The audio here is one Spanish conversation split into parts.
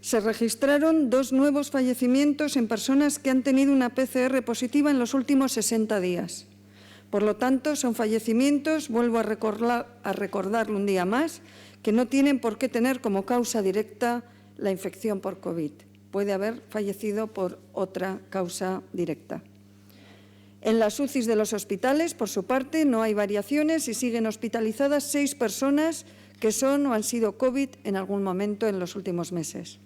Se registraron 2 nuevos fallecimientos en personas que han tenido una PCR positiva en los últimos 60 días. Por lo tanto, son fallecimientos, vuelvo a recordarlo un día más, que no tienen por qué tener como causa directa la infección por COVID. Puede haber fallecido por otra causa directa. En las UCIs de los hospitales, por su parte, no hay variaciones y siguen hospitalizadas 6 personas que son o han sido COVID en algún momento en los últimos meses.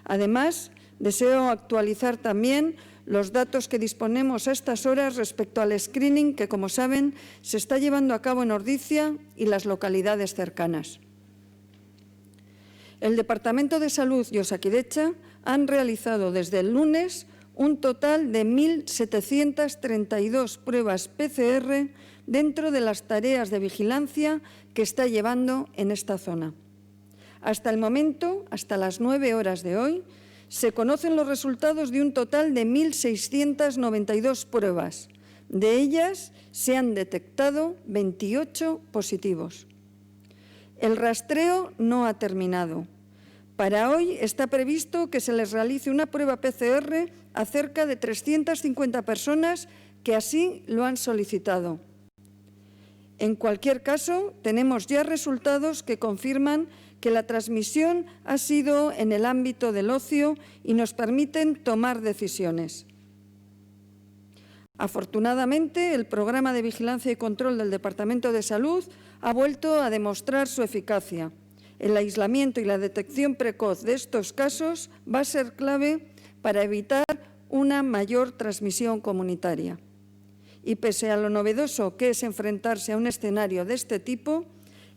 Además, deseo actualizar también los datos que disponemos a estas horas respecto al screening que, como saben, se está llevando a cabo en Ordizia y las localidades cercanas. El Departamento de Salud y Osakidetza han realizado desde el lunes un total de 1.732 pruebas PCR dentro de las tareas de vigilancia que está llevando en esta zona. Hasta el momento, hasta las 9 horas de hoy, se conocen los resultados de un total de 1.692 pruebas. De ellas se han detectado 28 positivos. El rastreo no ha terminado. Para hoy está previsto que se les realice una prueba PCR a cerca de 350 personas que así lo han solicitado. En cualquier caso, tenemos ya resultados que confirman que la transmisión ha sido en el ámbito del ocio y nos permiten tomar decisiones. Afortunadamente, el programa de vigilancia y control del Departamento de Salud ha vuelto a demostrar su eficacia. El aislamiento y la detección precoz de estos casos va a ser clave para evitar una mayor transmisión comunitaria. Y pese a lo novedoso que es enfrentarse a un escenario de este tipo,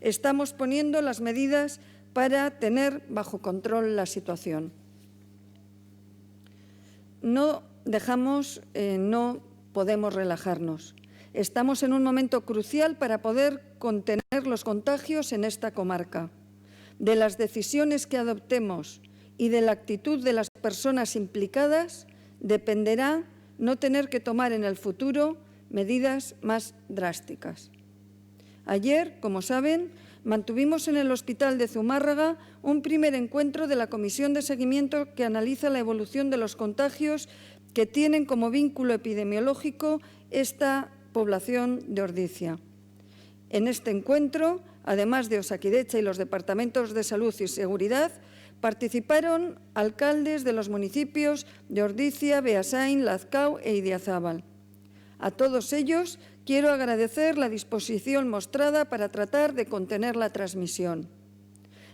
estamos poniendo las medidas para tener bajo control la situación. No podemos relajarnos. Estamos en un momento crucial para poder contener los contagios en esta comarca. De las decisiones que adoptemos y de la actitud de las personas implicadas dependerá no tener que tomar en el futuro medidas más drásticas. Ayer, como saben, mantuvimos en el Hospital de Zumárraga un primer encuentro de la Comisión de Seguimiento que analiza la evolución de los contagios que tienen como vínculo epidemiológico esta población de Ordizia. En este encuentro, además de Osakidetza y los departamentos de Salud y Seguridad, participaron alcaldes de los municipios de Ordizia, Beasain, Lazkao e Idiazábal. A todos ellos quiero agradecer la disposición mostrada para tratar de contener la transmisión.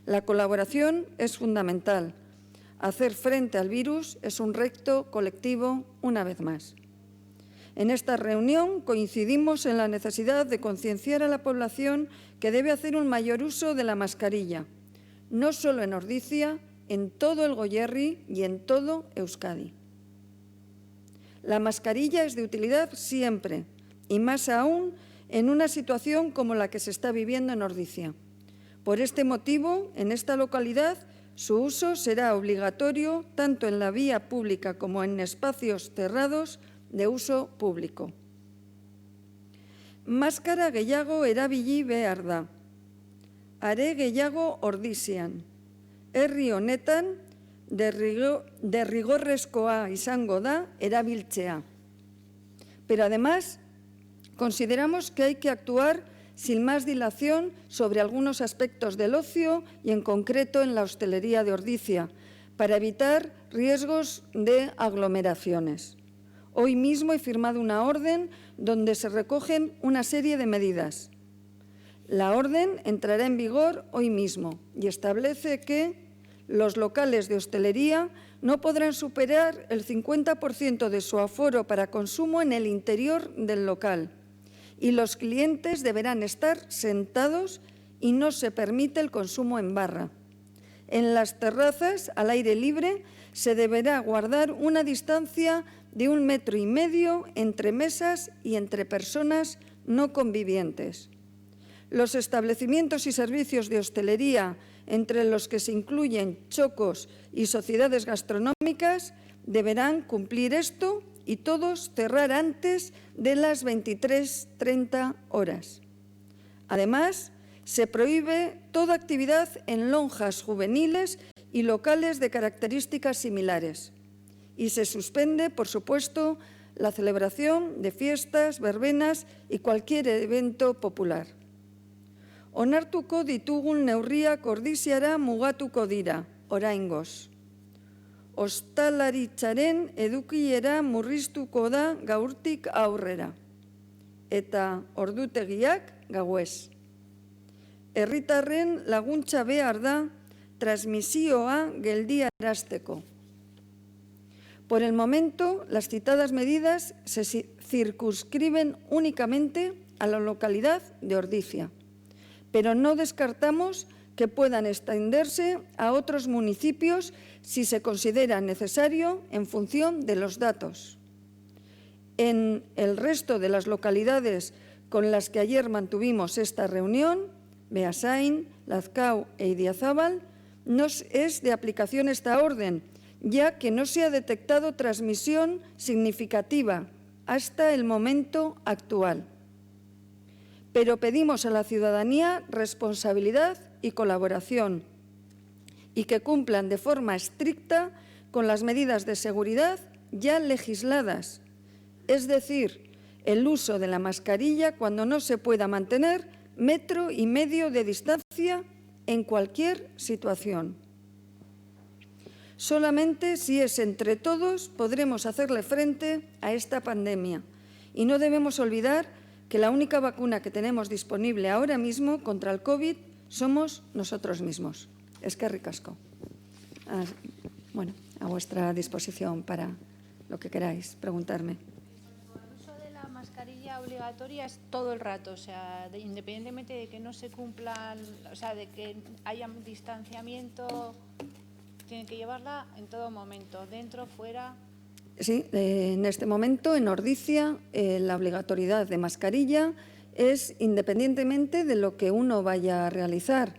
La colaboración es fundamental. Hacer frente al virus es un reto colectivo una vez más. En esta reunión coincidimos en la necesidad de concienciar a la población que debe hacer un mayor uso de la mascarilla, no solo en Ordizia, en todo el Goierri y en todo Euskadi. La mascarilla es de utilidad siempre, y más aún en una situación como la que se está viviendo en Ordizia. Por este motivo, en esta localidad, su uso será obligatorio tanto en la vía pública como en espacios cerrados de uso público. Maskara gehiago erabili behar da. Are gehiago Ordizian. Herri honetan derrigorrezkoa izango da erabiltzea. Pero además, consideramos que hay que actuar sin más dilación sobre algunos aspectos del ocio y en concreto en la hostelería de Ordizia, para evitar riesgos de aglomeraciones. Hoy mismo he firmado una orden donde se recogen una serie de medidas. La orden entrará en vigor hoy mismo y establece que los locales de hostelería no podrán superar el 50% de su aforo para consumo en el interior del local y los clientes deberán estar sentados y no se permite el consumo en barra. En las terrazas, al aire libre, se deberá guardar una distancia de 1,5 metros entre mesas y entre personas no convivientes. Los establecimientos y servicios de hostelería, entre los que se incluyen chocos y sociedades gastronómicas, deberán cumplir esto y todos cerrar antes de las 23:30 horas. Además, se prohíbe toda actividad en lonjas juveniles y locales de características similares. Y se suspende, por supuesto, la celebración de fiestas, verbenas y cualquier evento popular. Onartuko ditugun neurriak ordiziara mugatuko dira, oraingoz. Ostalaritzaren edukiera murriztuko da gaurtik aurrera. Eta ordutegiak gauez. Herritarren laguntza behar da transmisioa geldiarazteko. Por el momento, las citadas medidas se circunscriben únicamente a la localidad de Ordizia, pero no descartamos que puedan extenderse a otros municipios si se considera necesario en función de los datos. En el resto de las localidades con las que ayer mantuvimos esta reunión, Beasain, Lazkao e Idiazábal, no es de aplicación esta orden, ya que no se ha detectado transmisión significativa hasta el momento actual. Pero pedimos a la ciudadanía responsabilidad y colaboración y que cumplan de forma estricta con las medidas de seguridad ya legisladas, es decir, el uso de la mascarilla cuando no se pueda mantener 1,5 metros de distancia en cualquier situación. Solamente si es entre todos podremos hacerle frente a esta pandemia. Y no debemos olvidar que la única vacuna que tenemos disponible ahora mismo contra el COVID somos nosotros mismos. Eskerrik asko. Bueno, a vuestra disposición para lo que queráis preguntarme. El uso de la mascarilla obligatoria es todo el rato, o sea, independientemente de que no se cumplan, o sea, de que haya un distanciamiento, tienen que llevarla en todo momento, dentro, fuera. Sí, en este momento en Ordizia la obligatoriedad de mascarilla es independientemente de lo que uno vaya a realizar.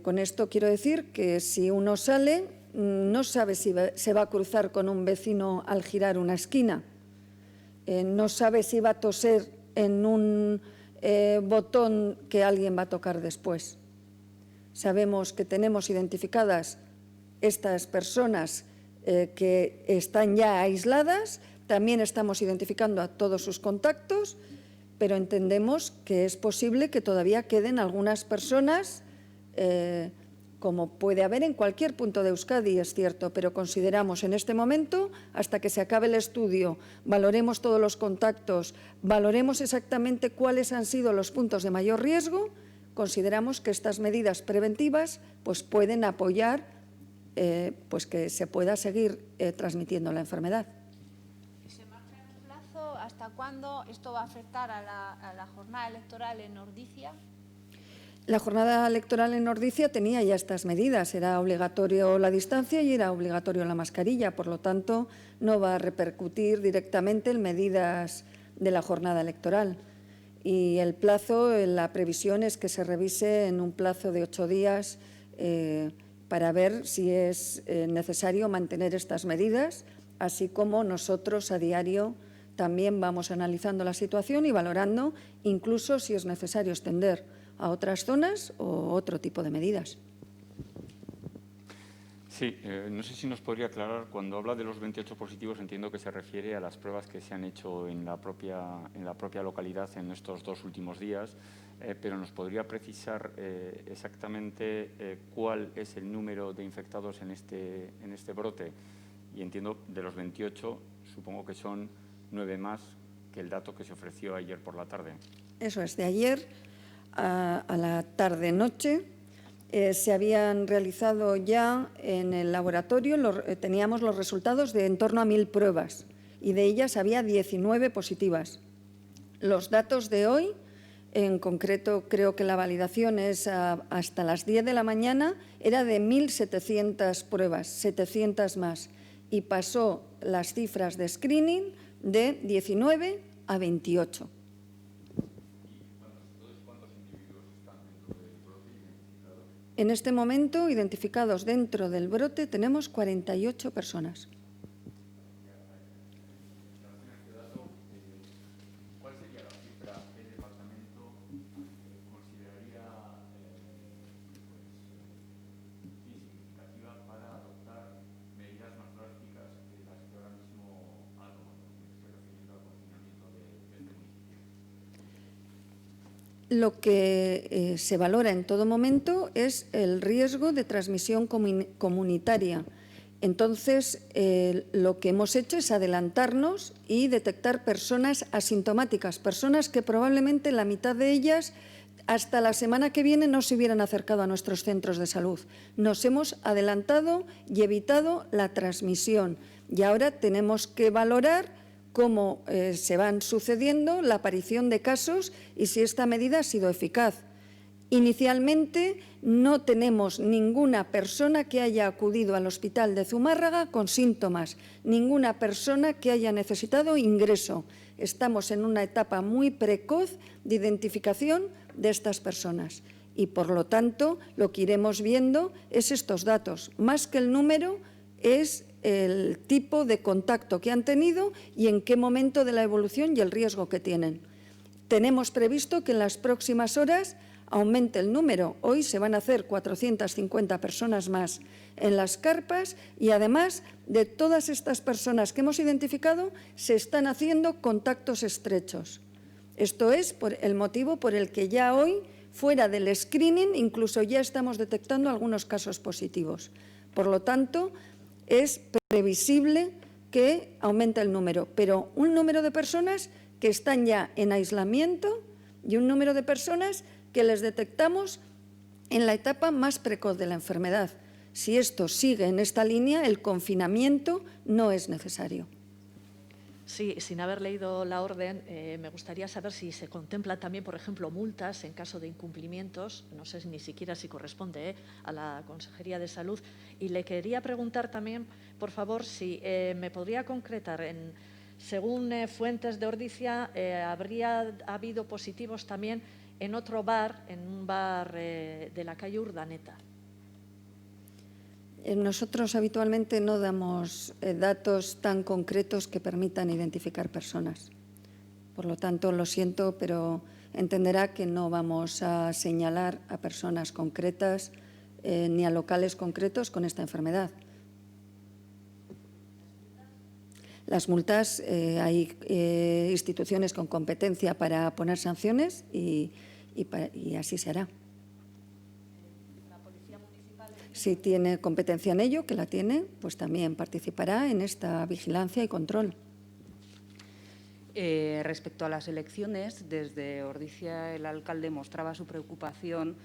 Con esto quiero decir que si uno sale, no sabe si se va a cruzar con un vecino al girar una esquina, no sabe si va a toser en un botón que alguien va a tocar después. Sabemos que tenemos identificadas estas personas que están ya aisladas, también estamos identificando a todos sus contactos, pero entendemos que es posible que todavía queden algunas personas, como puede haber en cualquier punto de Euskadi, es cierto, pero consideramos en este momento, hasta que se acabe el estudio, valoremos todos los contactos, valoremos exactamente cuáles han sido los puntos de mayor riesgo, consideramos que estas medidas preventivas pues, pueden apoyar pues que se pueda seguir transmitiendo la enfermedad. ¿Se marca el plazo? ¿Hasta cuándo esto va a afectar a la jornada electoral en Ordizia? La jornada electoral en Ordizia tenía ya estas medidas. Era obligatorio la distancia y era obligatorio la mascarilla. Por lo tanto, no va a repercutir directamente en medidas de la jornada electoral. Y el plazo, la previsión es que se revise en un plazo de 8 días para ver si es necesario mantener estas medidas, así como nosotros a diario también vamos analizando la situación y valorando incluso si es necesario extender a otras zonas o otro tipo de medidas. Sí, no sé si nos podría aclarar, cuando habla de los 28 positivos, entiendo que se refiere a las pruebas que se han hecho en la propia localidad en estos 2 últimos días, pero nos podría precisar exactamente cuál es el número de infectados en este brote. Y entiendo, de los 28, supongo que son 9 más que el dato que se ofreció ayer por la tarde. Eso es, de ayer a la tarde-noche. Se habían realizado ya en el laboratorio, teníamos los resultados de en torno a 1.000 pruebas y de ellas había 19 positivas. Los datos de hoy, en concreto creo que la validación es hasta las 10 de la mañana, era de 1.700 pruebas, 700 más, y pasó las cifras de screening de 19 a 28. En este momento, identificados dentro del brote, tenemos 48 personas. ¿Cuál sería la cifra que el departamento consideraría lo que se valora en todo momento es el riesgo de transmisión comunitaria. Entonces, lo que hemos hecho es adelantarnos y detectar personas asintomáticas, personas que probablemente la mitad de ellas hasta la semana que viene no se hubieran acercado a nuestros centros de salud. Nos hemos adelantado y evitado la transmisión. Y ahora tenemos que valorar cómo se van sucediendo la aparición de casos y si esta medida ha sido eficaz. Inicialmente no tenemos ninguna persona que haya acudido al hospital de Zumárraga con síntomas, ninguna persona que haya necesitado ingreso. Estamos en una etapa muy precoz de identificación de estas personas y, por lo tanto, lo que iremos viendo es estos datos. Más que el número, es el tipo de contacto que han tenido y en qué momento de la evolución y el riesgo que tienen. Tenemos previsto que en las próximas horas aumente el número. Hoy se van a hacer 450 personas más en las carpas y, además de todas estas personas que hemos identificado, se están haciendo contactos estrechos. Esto es el motivo por el que ya hoy, fuera del screening, incluso ya estamos detectando algunos casos positivos. Por lo tanto, es previsible que aumente el número, pero un número de personas que están ya en aislamiento y un número de personas que les detectamos en la etapa más precoz de la enfermedad. Si esto sigue en esta línea, el confinamiento no es necesario. Sí, sin haber leído la orden, me gustaría saber si se contemplan también, por ejemplo, multas en caso de incumplimientos. No sé ni siquiera si corresponde a la Consejería de Salud. Y le quería preguntar también, por favor, si me podría concretar, según fuentes de Ordizia, habría habido positivos también en otro bar, en un bar de la calle Urdaneta. Nosotros habitualmente no damos datos tan concretos que permitan identificar personas. Por lo tanto, lo siento, pero entenderá que no vamos a señalar a personas concretas ni a locales concretos con esta enfermedad. Las multas, hay instituciones con competencia para poner sanciones y así se hará. Si tiene competencia en ello, que la tiene, pues también participará en esta vigilancia y control. Respecto a las elecciones, desde Ordizia el alcalde mostraba su preocupación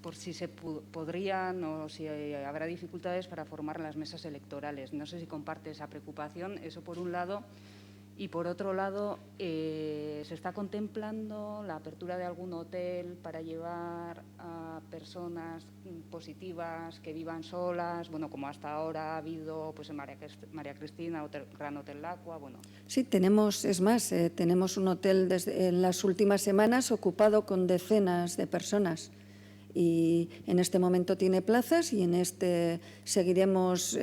por si se podrían o si habrá dificultades para formar las mesas electorales. No sé si comparte esa preocupación, eso por un lado. Y, por otro lado, ¿se está contemplando la apertura de algún hotel para llevar a personas positivas que vivan solas? Bueno, como hasta ahora ha habido pues, en María Cristina, Gran Hotel Lacua. Bueno. Sí, tenemos, es más, tenemos un hotel en las últimas semanas ocupado con decenas de personas. Y en este momento tiene plazas y en este seguiremos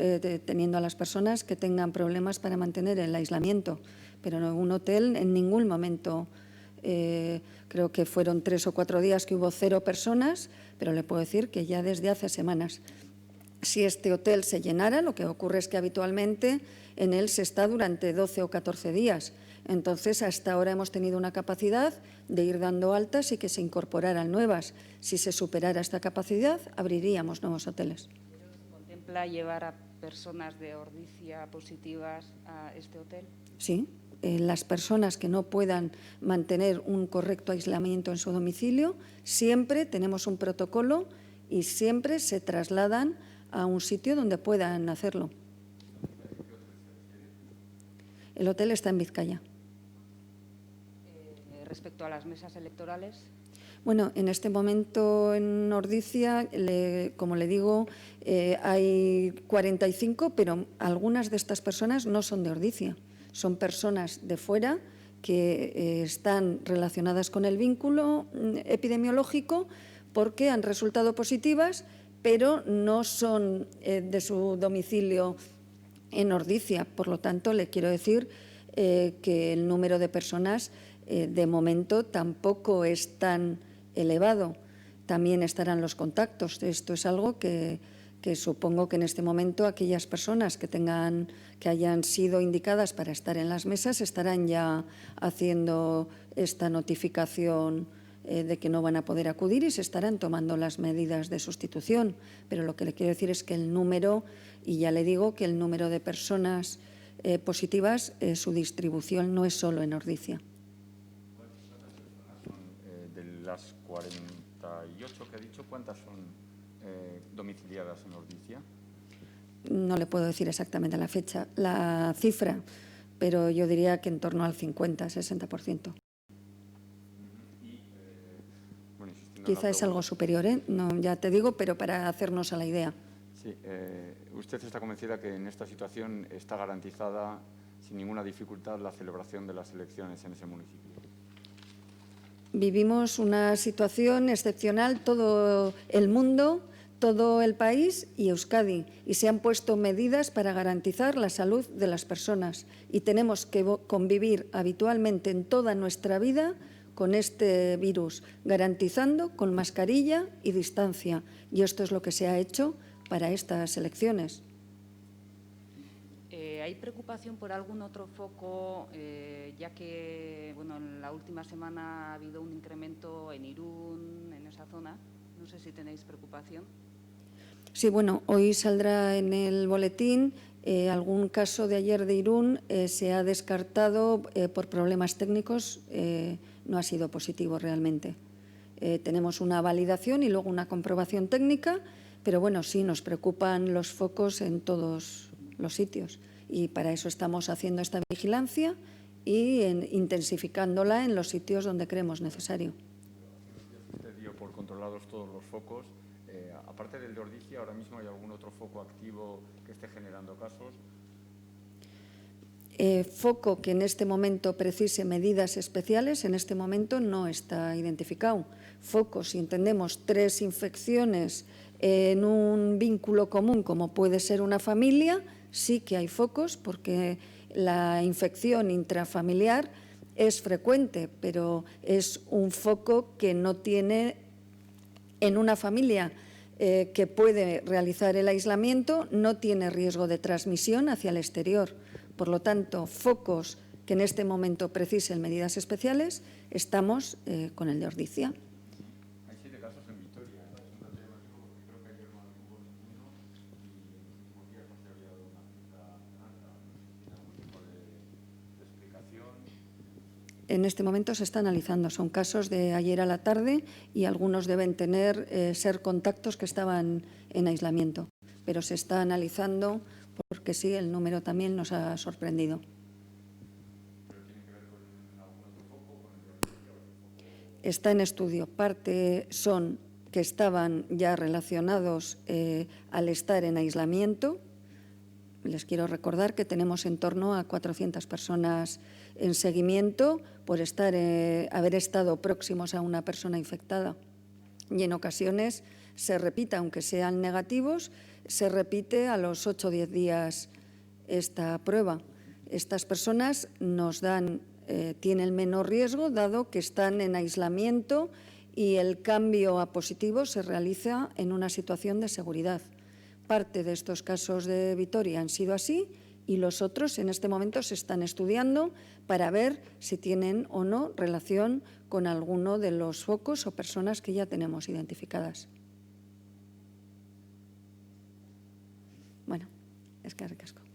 teniendo a las personas que tengan problemas para mantener el aislamiento. Pero no, un hotel en ningún momento, creo que fueron 3 o 4 días que hubo 0 personas, pero le puedo decir que ya desde hace semanas. Si este hotel se llenara, lo que ocurre es que habitualmente en él se está durante 12 o 14 días. Entonces, hasta ahora hemos tenido una capacidad de ir dando altas y que se incorporaran nuevas. Si se superara esta capacidad, abriríamos nuevos hoteles. ¿Se contempla llevar a personas de Ordizia positivas a este hotel? Sí. Las personas que no puedan mantener un correcto aislamiento en su domicilio, siempre tenemos un protocolo y siempre se trasladan a un sitio donde puedan hacerlo. El hotel está en Vizcaya. Respecto a las mesas electorales. Bueno, en este momento en Ordizia, como le digo, hay 45, pero algunas de estas personas no son de Ordizia. Son personas de fuera que están relacionadas con el vínculo epidemiológico porque han resultado positivas, pero no son de su domicilio en Ordizia. Por lo tanto, le quiero decir que el número de personas de momento tampoco es tan elevado. También estarán los contactos. Esto es algo que que supongo que en este momento aquellas personas que hayan sido indicadas para estar en las mesas estarán ya haciendo esta notificación de que no van a poder acudir y se estarán tomando las medidas de sustitución. Pero lo que le quiero decir es que el número, y ya le digo que el número de personas positivas, su distribución no es solo en Ordizia. De las 48 que ha dicho, ¿cuántas son domiciliadas en Ordizia? No le puedo decir exactamente la cifra, pero yo diría que en torno al 50-60%. Quizá es algo superior, no, ya te digo, pero para hacernos a la idea. Sí, ¿usted está convencida que en esta situación está garantizada sin ninguna dificultad la celebración de las elecciones en ese municipio? Vivimos una situación excepcional, todo el mundo, todo el país y Euskadi, y se han puesto medidas para garantizar la salud de las personas y tenemos que convivir habitualmente en toda nuestra vida con este virus, garantizando con mascarilla y distancia. Y esto es lo que se ha hecho para estas elecciones. ¿Hay preocupación por algún otro foco, ya que en la última semana ha habido un incremento en Irún, en esa zona? No sé si tenéis preocupación. Sí, bueno, hoy saldrá en el boletín algún caso de ayer de Irún, se ha descartado por problemas técnicos, no ha sido positivo realmente. Tenemos una validación y luego una comprobación técnica, pero bueno, sí nos preocupan los focos en todos los sitios y para eso estamos haciendo esta vigilancia y intensificándola en los sitios donde creemos necesario. Usted dio por controlados todos los focos. Aparte del de Ordizia, ¿ahora mismo hay algún otro foco activo que esté generando casos? Foco que en este momento precise medidas especiales, en este momento no está identificado. Foco, si entendemos 3 infecciones en un vínculo común, como puede ser una familia, sí que hay focos, porque la infección intrafamiliar es frecuente, pero es un foco que no tiene en una familia que puede realizar el aislamiento, no tiene riesgo de transmisión hacia el exterior. Por lo tanto, focos que en este momento precisen medidas especiales, estamos con el de Ordizia. Hay 7 casos en Vitoria. Es un dato llamativo porque creo que ayer no hubo ninguno y en los últimos días no se había dado una cifra alta. No sé si tiene algún tipo de explicación. En este momento se está analizando. Son casos de ayer a la tarde y algunos deben ser contactos que estaban en aislamiento. Pero se está analizando porque sí, el número también nos ha sorprendido. ¿Pero tiene que ver con algún otro foco o con el de Ordizia? Está en estudio. Parte son que estaban ya relacionados al estar en aislamiento. Les quiero recordar que tenemos en torno a 400 personas en seguimiento por haber estado próximos a una persona infectada. Y en ocasiones se repite, aunque sean negativos, se repite a los 8 o 10 días esta prueba. Estas personas tienen menor riesgo dado que están en aislamiento y el cambio a positivo se realiza en una situación de seguridad. Parte de estos casos de Vitoria han sido así y los otros en este momento se están estudiando para ver si tienen o no relación con alguno de los focos o personas que ya tenemos identificadas. Bueno, eskerrik asko.